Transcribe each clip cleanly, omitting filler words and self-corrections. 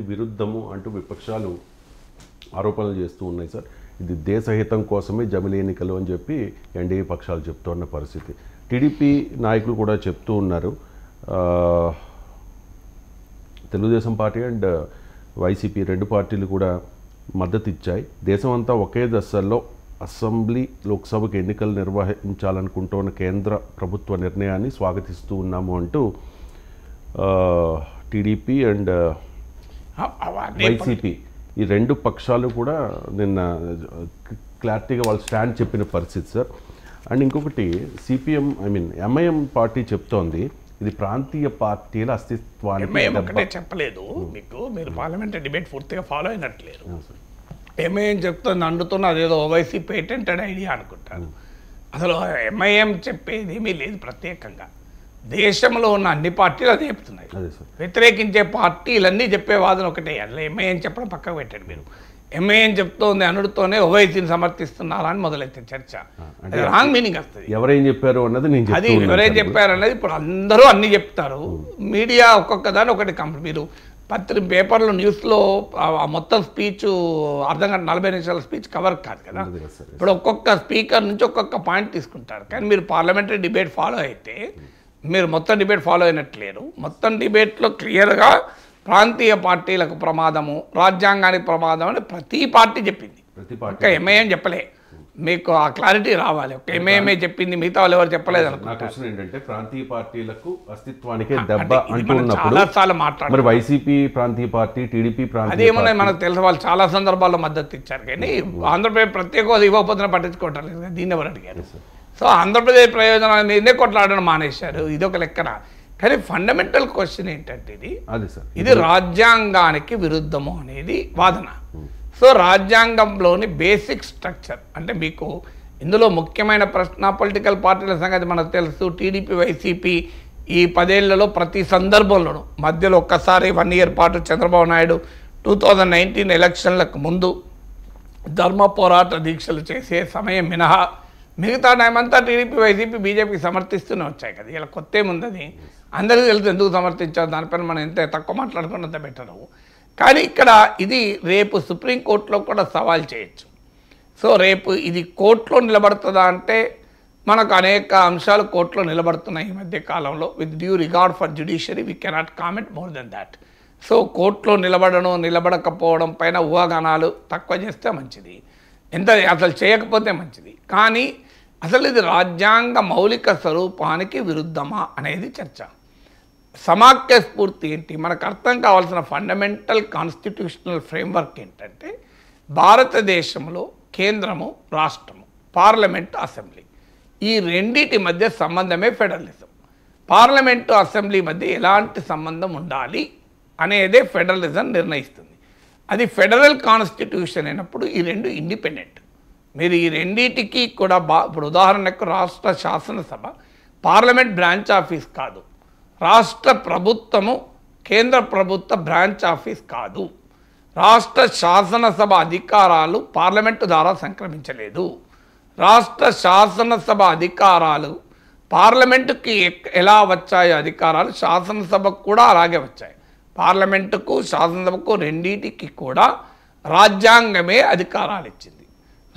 విరుద్ధము అంటూ విపక్షాలు ఆరోపణలు చేస్తూ ఉన్నాయి సార్. ఇది దేశహితం కోసమే జమిలీ ఎన్నికలు అని చెప్పి ఎన్డీఏ పక్షాలు చెప్తున్న పరిస్థితి. టీడీపీ నాయకులు కూడా చెప్తూ ఉన్నారు, తెలుగుదేశం పార్టీ అండ్ వైసీపీ రెండు పార్టీలు కూడా మద్దతు ఇచ్చాయి. దేశమంతా ఒకే దశలో అసెంబ్లీ లోక్సభకు ఎన్నికలు నిర్వహించాలనుకుంటున్న కేంద్ర ప్రభుత్వ నిర్ణయాన్ని స్వాగతిస్తూ ఉన్నాము అంటూ టీడీపీ అండ్ వైసీపీ ఈ రెండు పక్షాలు కూడా నిన్న క్లారిటీగా వాళ్ళ స్టాండ్ చెప్పిన పరిస్థితి సార్. అండ్ ఇంకొకటి సిపిఎం ఎంఐఎం పార్టీ చెప్తోంది ఇది ప్రాంతీయ పార్టీల అస్తిత్వానికి చెప్పలేదు. మీకు మీరు పార్లమెంటరీ డిబేట్ పూర్తిగా ఫాలో అయినట్లేరు. ఎంఐఎం చెప్తుంది అండుతున్న అదేదో ఓవైసీ పేటెంటెడ్ ఐడియా అనుకుంటాను. అసలు ఎంఐఎం చెప్పేది ఏమీ లేదు. ప్రత్యేకంగా దేశంలో ఉన్న అన్ని పార్టీలు అదే చెప్తున్నాయి. వ్యతిరేకించే పార్టీలన్నీ చెప్పే వాదన ఒకటే. అట్లా ఎంఐఎం చెప్పడం పక్కకు పెట్టండి. మీరు ఎంఐఎం చెప్తోంది అనుడుతోనే ఓవైసీని సమర్థిస్తున్నారా అని మొదలైతే చర్చ. రాంగ్ మీనింగ్ వస్తుంది. ఎవరేం చెప్పారు అన్నది అది ఎవరేం చెప్పారు అన్నది ఇప్పుడు అందరూ అన్ని చెప్తారు. మీడియా ఒక్కొక్క దాన్ని ఒకటి మీరు పేపర్లో న్యూస్లో మొత్తం స్పీచ్ అర్ధ గంట 40 నిమిషాల స్పీచ్ కవర్ కాదు కదా. ఇప్పుడు ఒక్కొక్క స్పీకర్ నుంచి ఒక్కొక్క పాయింట్ తీసుకుంటారు. కానీ మీరు పార్లమెంటరీ డిబేట్ ఫాలో అయితే మీరు మొత్తం డిబేట్ ఫాలో అయినట్లేరు. మొత్తం డిబేట్లో క్లియర్గా ప్రాంతీయ పార్టీలకు ప్రమాదము, రాజ్యాంగానికి ప్రమాదం అని ప్రతి పార్టీ చెప్పింది. ఒక ఎంఐఎం చెప్పలే. మీకు ఆ క్లారిటీ రావాలి. ఒక ఎంఐఎంఏ చెప్పింది, మిగతా వాళ్ళు ఎవరు చెప్పలేదు అనుకుంటున్నారు. ఏంటంటే ప్రాంతీయ పార్టీలకు అస్తిత్వానికే దెబ్బ అంటున్నప్పుడు చాలాసార్లు మాట్లాడారు. వైసీపీ ప్రాంతీయ పార్టీ, టీడీపీ ప్రాంతీయ అదేమన్నా మనకు తెలుసు. వాళ్ళు చాలా సందర్భాల్లో మద్దతు ఇచ్చారు. కానీ ఆంధ్రప్రదేశ్ ప్రత్యేక హోదా ఇవ్వకపోతే పట్టించుకోవటం లేదు. దీన్ని ఎవరు అడిగారు? సో ఆంధ్రప్రదేశ్ ప్రయోజనాల మీదే కొట్లాడడం మానేశారు. ఇదొక లెక్కన. కానీ ఫండమెంటల్ క్వశ్చన్ ఏంటంటే ఇది రాజ్యాంగానికి విరుద్ధము అనేది వాదన. సో రాజ్యాంగంలోని బేసిక్ స్ట్రక్చర్ అంటే మీకు ఇందులో ముఖ్యమైన ప్రశ్న పొలిటికల్ పార్టీల సంగతి మనకు తెలుసు. టీడీపీ, వైసీపీ ఈ 10 ఏళ్లలో ప్రతి సందర్భంలోనూ మధ్యలో ఒక్కసారి 1 ఇయర్ పాటు చంద్రబాబు నాయుడు 2019 ఎలక్షన్లకు ముందు ధర్మ పోరాట దీక్షలు చేసే సమయం మినహా మిగతా టైం అంతా టీడీపీ, వైసీపీ, బీజేపీకి సమర్థిస్తూనే వచ్చాయి కదా. ఇలా కొత్త ఏముందని అందరికీ తెలుసు. ఎందుకు సమర్థించారు దానిపైన మనం ఎంత తక్కువ మాట్లాడుకున్నంత బెటరు. కానీ ఇక్కడ ఇది రేపు సుప్రీంకోర్టులో కూడా సవాల్ చేయొచ్చు. సో రేపు ఇది కోర్టులో నిలబడుతుందా అంటే మనకు అనేక అంశాలు కోర్టులో నిలబడుతున్నాయి ఈ మధ్య కాలంలో. With due regard for judiciary we cannot comment more than that. So కోర్టులో నిలబడడం, నిలబడకపోవడం పైన ఊహాగానాలు తక్కువ చేస్తే మంచిది, ఎంత అసలు చేయకపోతే మంచిది. కానీ అసలు ఇది రాజ్యాంగ మౌలిక స్వరూపానికి విరుద్ధమా అనేది చర్చ. సమాఖ్య స్ఫూర్తి ఏంటి? మనకు అర్థం కావాల్సిన ఫండమెంటల్ కాన్స్టిట్యూషనల్ ఫ్రేమ్వర్క్ ఏంటంటే భారతదేశంలో కేంద్రము, రాష్ట్రము, పార్లమెంటు, అసెంబ్లీ ఈ రెండింటి మధ్య సంబంధమే ఫెడరలిజం. పార్లమెంటు, అసెంబ్లీ మధ్య ఎలాంటి సంబంధం ఉండాలి అనేదే ఫెడరలిజం నిర్ణయిస్తుంది. అది ఫెడరల్ కాన్స్టిట్యూషన్ అయినప్పుడు ఈ రెండు ఇండిపెండెంట్. మీరు ఈ రెండింటికి కూడా ఇప్పుడు ఉదాహరణకు రాష్ట్ర శాసనసభ పార్లమెంట్ బ్రాంచ్ ఆఫీస్ కాదు, రాష్ట్ర ప్రభుత్వము కేంద్ర ప్రభుత్వ బ్రాంచ్ ఆఫీస్ కాదు. రాష్ట్ర శాసనసభ అధికారాలు పార్లమెంటు ద్వారా సంక్రమించలేదు. రాష్ట్ర శాసనసభ అధికారాలు పార్లమెంటుకి ఎలా వచ్చాయో అధికారాలు శాసనసభకు కూడా అలాగే వచ్చాయి. పార్లమెంటుకు, శాసనసభకు రెండింటికి కూడా రాజ్యాంగమే అధికారాలు ఇచ్చింది.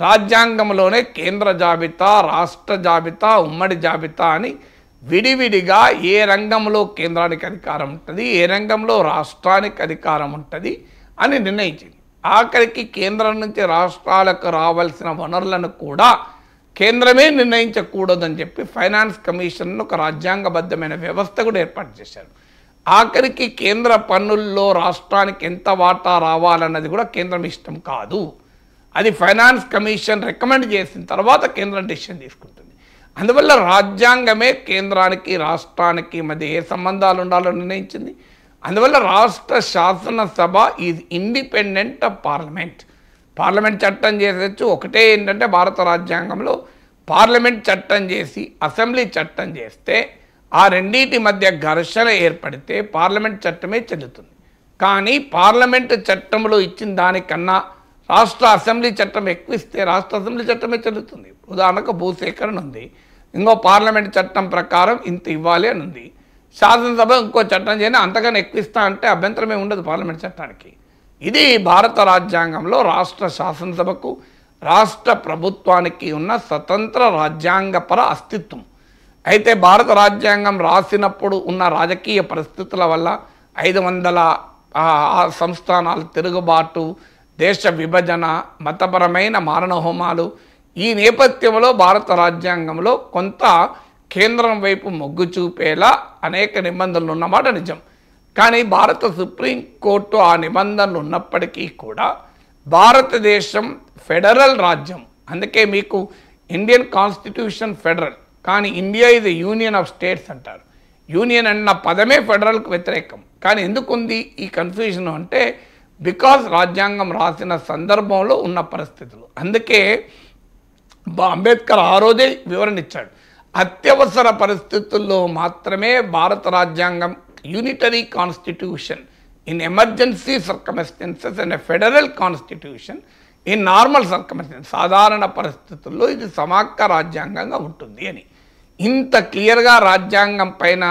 రాజ్యాంగంలోనే కేంద్ర జాబితా, రాష్ట్ర జాబితా, ఉమ్మడి జాబితా అని విడివిడిగా ఏ రంగంలో కేంద్రానికి అధికారం ఉంటుంది, ఏ రంగంలో రాష్ట్రానికి అధికారం ఉంటుంది అని నిర్ణయించింది. ఆఖరికి కేంద్రం నుంచి రాష్ట్రాలకు రావాల్సిన వనరులను కూడా కేంద్రమే నిర్ణయించకూడదని చెప్పి ఫైనాన్స్ కమిషన్ ఒక రాజ్యాంగబద్ధమైన వ్యవస్థ కూడా ఏర్పాటు చేశారు. ఆఖరికి కేంద్ర పన్నుల్లో రాష్ట్రానికి ఎంత వాటా రావాలన్నది కూడా కేంద్రం ఇష్టం కాదు. అది ఫైనాన్స్ కమిషన్ రికమెండ్ చేసిన తర్వాత కేంద్రం డెసిషన్ తీసుకుంటుంది. అందువల్ల రాజ్యాంగమే కేంద్రానికి, రాష్ట్రానికి మధ్య ఏ సంబంధాలు ఉండాలో నిర్ణయించింది. అందువల్ల రాష్ట్ర శాసనసభ is independent of parliament. Parliament చట్టం చేసేచ్చు. ఒకటే ఏంటంటే భారత రాజ్యాంగంలో పార్లమెంట్ చట్టం చేసి అసెంబ్లీ చట్టం చేస్తే ఆ రెండింటి మధ్య ఘర్షణ ఏర్పడితే పార్లమెంట్ చట్టమే చెల్లుతుంది. కానీ పార్లమెంటు చట్టంలో ఇచ్చిన దానికన్నా రాష్ట్ర అసెంబ్లీ చట్టం ఎక్కువ ఇస్తే రాష్ట్ర అసెంబ్లీ చట్టమే చెల్లుతుంది. ఉదాహరణకు భూసేకరణ ఉంది, ఇంకో పార్లమెంట్ చట్టం ప్రకారం ఇంత ఇవ్వాలి అని ఉంది. శాసనసభ ఇంకో చట్టం చేయని అంతకన్నా ఎక్కువ ఇస్తా అంటే అభ్యంతరమే ఉండదు పార్లమెంట్ చట్టానికి. ఇది భారత రాజ్యాంగంలో రాష్ట్ర శాసనసభకు రాష్ట్ర ప్రభుత్వానికి ఉన్న స్వతంత్ర రాజ్యాంగపర అస్తిత్వం. అయితే భారత రాజ్యాంగం రాసినప్పుడు ఉన్న రాజకీయ పరిస్థితుల వల్ల 500 సంస్థానాలు తిరుగుబాటు, దేశ విభజన, మతపరమైన మారణహోమాలు, ఈ నేపథ్యంలో భారత రాజ్యాంగంలో కొంత కేంద్రం వైపు మొగ్గు చూపేలా అనేక నిబంధనలు ఉన్నమాట నిజం. కానీ భారత సుప్రీంకోర్టు ఆ నిబంధనలు ఉన్నప్పటికీ కూడా భారతదేశం ఫెడరల్ రాజ్యం. అందుకే మీకు ఇండియన్ కాన్స్టిట్యూషన్ ఫెడరల్, కానీ India is a union of states అంటారు. యూనియన్ అన్న పదమే ఫెడరల్కు వ్యతిరేకం. కానీ ఎందుకుంది ఈ కన్ఫ్యూజన్ అంటే బికాజ్ రాజ్యాంగం రాసిన సందర్భంలో ఉన్న పరిస్థితులు. అందుకే అంబేద్కర్ ఆ రోజే వివరణ ఇచ్చాడు, అత్యవసర పరిస్థితుల్లో మాత్రమే భారత రాజ్యాంగం unitary constitution in emergency circumstances and a federal constitution in normal circumstances, సాధారణ పరిస్థితుల్లో ఇది సమాఖ్య రాజ్యాంగంగా ఉంటుంది అని. ఇంత క్లియర్గా రాజ్యాంగం పైన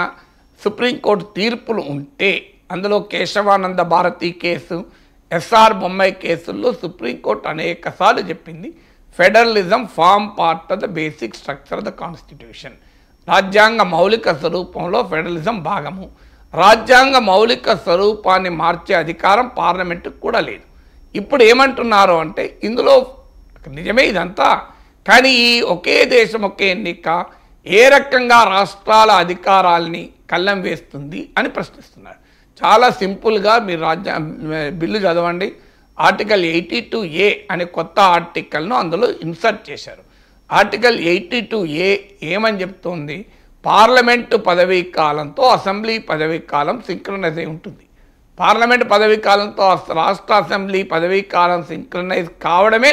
సుప్రీంకోర్టు తీర్పులు ఉంటే, అందులో కేశవానంద భారతి కేసు, ఎస్ఆర్ బొమ్మాయి కేసుల్లో సుప్రీంకోర్టు అనేకసార్లు చెప్పింది federalism form part of the basic structure of the constitution. రాజ్యాంగ మౌలిక స్వరూపంలో ఫెడరలిజం భాగము. రాజ్యాంగ మౌలిక స్వరూపాన్ని మార్చే అధికారం పార్లమెంటుకు కూడా లేదు. ఇప్పుడు ఏమంటున్నారు అంటే ఇందులో నిజమే ఇదంతా, కానీ ఈ ఒకే దేశం ఒకే ఎన్నిక ఏ రకంగా రాష్ట్రాల అధికారాల్ని కళ్ళం వేస్తుంది అని ప్రశ్నిస్తున్నారు. చాలా సింపుల్గా మీరు బిల్లు చదవండి. ఆర్టికల్ 82A అనే కొత్త ఆర్టికల్ను అందులో ఇన్సర్ట్ చేశారు. ఆర్టికల్ 82A ఏమని చెప్తోంది, పార్లమెంటు పదవీ కాలంతో అసెంబ్లీ పదవీ కాలం సింక్రనైజ్ అయి ఉంటుంది. పార్లమెంట్ పదవీ కాలంతో రాష్ట్ర అసెంబ్లీ పదవీ కాలం సింక్రనైజ్ కావడమే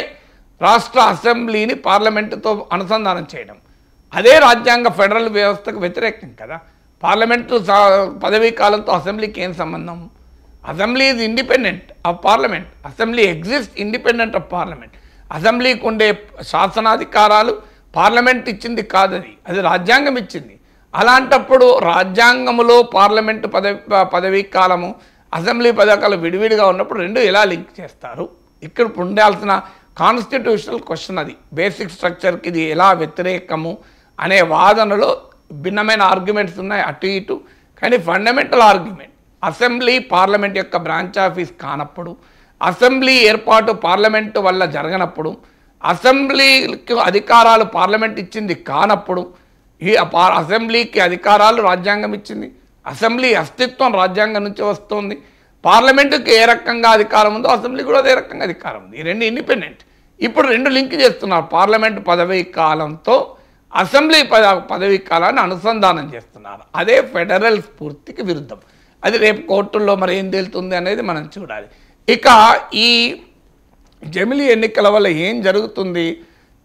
రాష్ట్ర అసెంబ్లీని పార్లమెంటుతో అనుసంధానం చేయడం. అదే రాజ్యాంగ ఫెడరల్ వ్యవస్థకు వ్యతిరేకం కదా. పార్లమెంటు పదవీ కాలంతో అసెంబ్లీకి ఏం సంబంధం? Assembly is independent of parliament. Assembly exist independent of parliament. అసెంబ్లీకి ఉండే శాసనాధికారాలు పార్లమెంట్ ఇచ్చింది కాదని, అది రాజ్యాంగం ఇచ్చింది. అలాంటప్పుడు రాజ్యాంగంలో పార్లమెంటు పదవీ కాలము అసెంబ్లీ పదవీ కాలం విడివిడిగా ఉన్నప్పుడు రెండు ఎలా లింక్ చేస్తారు? ఇక్కడ ఉండాల్సిన కాన్స్టిట్యూషనల్ క్వశ్చన్ అది. బేసిక్ స్ట్రక్చర్కి ఇది ఎలా వ్యతిరేకము అనే వాదనలో భిన్నమైన ఆర్గ్యుమెంట్స్ ఉన్నాయి అటు ఇటు. కానీ ఫండమెంటల్ ఆర్గ్యుమెంట్ అసెంబ్లీ పార్లమెంట్ యొక్క బ్రాంచ్ ఆఫీస్ కానప్పుడు, అసెంబ్లీ ఏర్పాటు పార్లమెంటు వల్ల జరగనప్పుడు, అసెంబ్లీకి అధికారాలు పార్లమెంట్ ఇచ్చింది కానప్పుడు, ఈ అసెంబ్లీకి అధికారాలు రాజ్యాంగం ఇచ్చింది. అసెంబ్లీ అస్తిత్వం రాజ్యాంగం నుంచి వస్తుంది. పార్లమెంటుకి ఏ రకంగా అధికారం ఉందో అసెంబ్లీకి కూడా అదే రకంగా అధికారం ఉంది. ఈ రెండు ఇండిపెండెంట్. ఇప్పుడు రెండు లింక్ చేస్తున్నారు. పార్లమెంటు పదవీ కాలంతో అసెంబ్లీ పదవీ కాలాన్ని అనుసంధానం చేస్తున్నారు. అదే ఫెడరల్ స్ఫూర్తికి విరుద్ధం. అది రేపు కోర్టుల్లో మరి ఏం తేలుతుంది అనేది మనం చూడాలి. ఇక ఈ జమిలీ ఎన్నికల వల్ల ఏం జరుగుతుంది?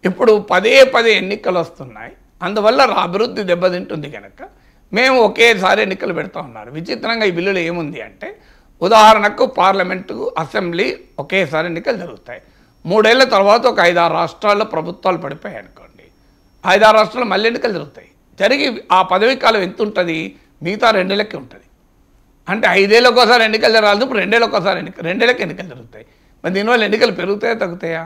ఇప్పుడు పదే ఎన్నికలు వస్తున్నాయి. అందువల్ల అభివృద్ధి దెబ్బతింటుంది కనుక మేము ఒకేసారి ఎన్నికలు పెడతా ఉన్నారు. విచిత్రంగా ఈ బిల్లులో ఏముంది అంటే, ఉదాహరణకు పార్లమెంటు అసెంబ్లీ ఒకేసారి ఎన్నికలు జరుగుతాయి. 3 ఏళ్ల తర్వాత ఒక 5-6 రాష్ట్రాల్లో ప్రభుత్వాలు పడిపోయాయి అనుకోండి, 5-6 రాష్ట్రాల్లో మళ్ళీ ఎన్నికలు జరుగుతాయి. జరిగి ఆ పదవీ కాలం ఎంత ఉంటుంది? మిగతా 2 ఏళ్ళకి ఉంటుంది. అంటే 5 ఏళ్ళకి ఒకసారి ఎన్నికలు జరగాల్సి ఇప్పుడు 2 ఏళ్ళకి ఒకసారి 2 ఏళ్ళకి ఎన్నికలు జరుగుతాయి. మరి దీనివల్ల ఎన్నికలు పెరుగుతాయా తగ్గుతాయా?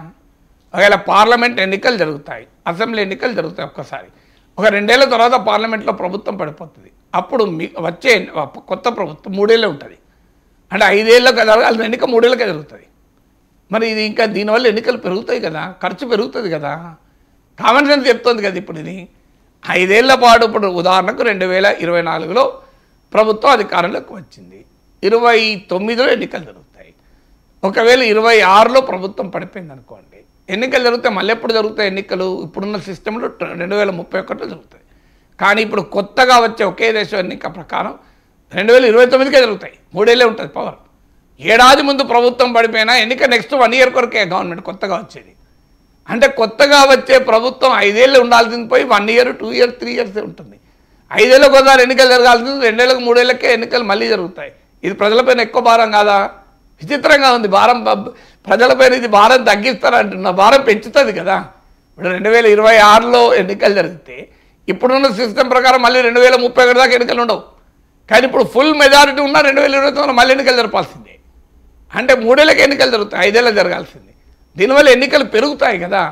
ఒకవేళ పార్లమెంట్ ఎన్నికలు జరుగుతాయి, అసెంబ్లీ ఎన్నికలు జరుగుతాయి ఒక్కసారి. ఒక 2 ఏళ్ల తర్వాత పార్లమెంట్లో ప్రభుత్వం పడిపోతుంది. అప్పుడు వచ్చే కొత్త ప్రభుత్వం 3 ఏళ్ళే ఉంటుంది. అంటే 5 ఏళ్ళకి జరగాల్సిన ఎన్నిక 3 ఏళ్ళకే జరుగుతుంది. మరి ఇది ఇంకా దీనివల్ల ఎన్నికలు పెరుగుతాయి కదా, ఖర్చు పెరుగుతుంది కదా. కామన్ సెన్స్ చెప్తుంది కదా. ఇప్పుడు ఇది 5 ఏళ్ల పాటు, ఇప్పుడు ఉదాహరణకు 2024లో ప్రభుత్వం అధికారంలోకి వచ్చింది, 29లో ఎన్నికలు జరుగుతాయి. ఒకవేళ 26లో ప్రభుత్వం పడిపోయింది అనుకోండి, ఎన్నికలు జరిగితే మళ్ళీ ఎప్పుడు జరుగుతాయి ఎన్నికలు? ఇప్పుడున్న సిస్టంలో 2031లో జరుగుతాయి. కానీ ఇప్పుడు కొత్తగా వచ్చే ఒకే దేశం ఎన్నిక ప్రకారం 2029కే జరుగుతాయి. 3 ఏళ్ళే ఉంటుంది పవర్. ఏడాది ముందు ప్రభుత్వం పడిపోయినా ఎన్నిక నెక్స్ట్ 1 ఇయర్ కొరకే గవర్నమెంట్ కొత్తగా వచ్చేది. అంటే కొత్తగా వచ్చే ప్రభుత్వం 5 ఏళ్ళు ఉండాల్సింది పోయి 1 ఇయర్, 2 ఇయర్, 3 ఇయర్సే ఉంటుంది. 5 ఏళ్ళకి ఒకసారి ఎన్నికలు జరగాల్సింది 2 ఏళ్ళకి, 3 ఏళ్ళకే ఎన్నికలు మళ్ళీ జరుగుతాయి. ఇది ప్రజలపైన ఎక్కువ భారం కాదా? విచిత్రంగా ఉంది. భారం ప్రజలపైన ఇది భారం తగ్గిస్తారంటున్న, భారం పెంచుతుంది కదా. ఇప్పుడు 2026లో ఎన్నికలు జరిగితే ఇప్పుడున్న సిస్టమ్ ప్రకారం మళ్ళీ 2031 దాకా ఎన్నికలు ఉండవు. కానీ ఇప్పుడు ఫుల్ మెజారిటీ ఉన్న 2029 మళ్ళీ ఎన్నికలు జరపాల్సిందే. అంటే 3 ఏళ్ళకి ఎన్నికలు జరుగుతాయి, 5 ఏళ్ళకి జరగాల్సింది. దీనివల్ల ఎన్నికలు పెరుగుతాయి కదా.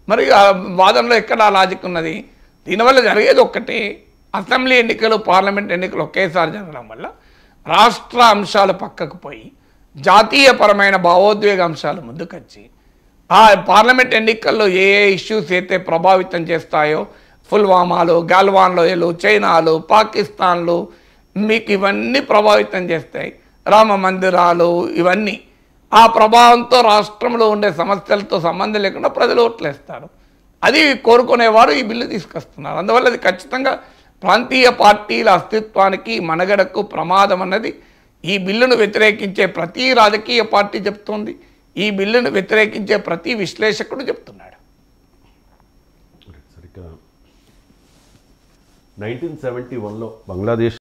మరి ఆ వాదనలో ఎక్కడ లాజిక్ ఉన్నది? దీనివల్ల జరిగేది ఒక్కటే, అసెంబ్లీ ఎన్నికలు పార్లమెంట్ ఎన్నికలు ఒకేసారి జరగడం వల్ల రాష్ట్ర అంశాలు పక్కకు పోయి జాతీయపరమైన భావోద్వేగ అంశాలు ముందుకొచ్చి ఆ పార్లమెంట్ ఎన్నికల్లో ఏ ఏ ఇష్యూస్ అయితే ప్రభావితం చేస్తాయో, పుల్వామాలు, గాల్వాన్ లోయలు, చైనాలు, పాకిస్తాన్లు, మీకు ఇవన్నీ ప్రభావితం చేస్తాయి. రామ మందిరాలు, ఇవన్నీ ఆ ప్రభావంతో రాష్ట్రంలో ఉండే సమస్యలతో సంబంధం లేకుండా ప్రజలు ఓట్లేస్తారు. అది కోరుకునేవారు ఈ బిల్లు తీసుకొస్తున్నారు. అందువల్ల అది ఖచ్చితంగా ప్రాంతీయ పార్టీల అస్తిత్వానికి, మనగడకు ప్రమాదం అన్నది ఈ బిల్లును వ్యతిరేకించే ప్రతి రాజకీయ పార్టీ చెప్తోంది. ఈ బిల్లును వ్యతిరేకించే ప్రతి విశ్లేషకుడు చెప్తున్నాడు. 1971లో బంగ్లాదేశ్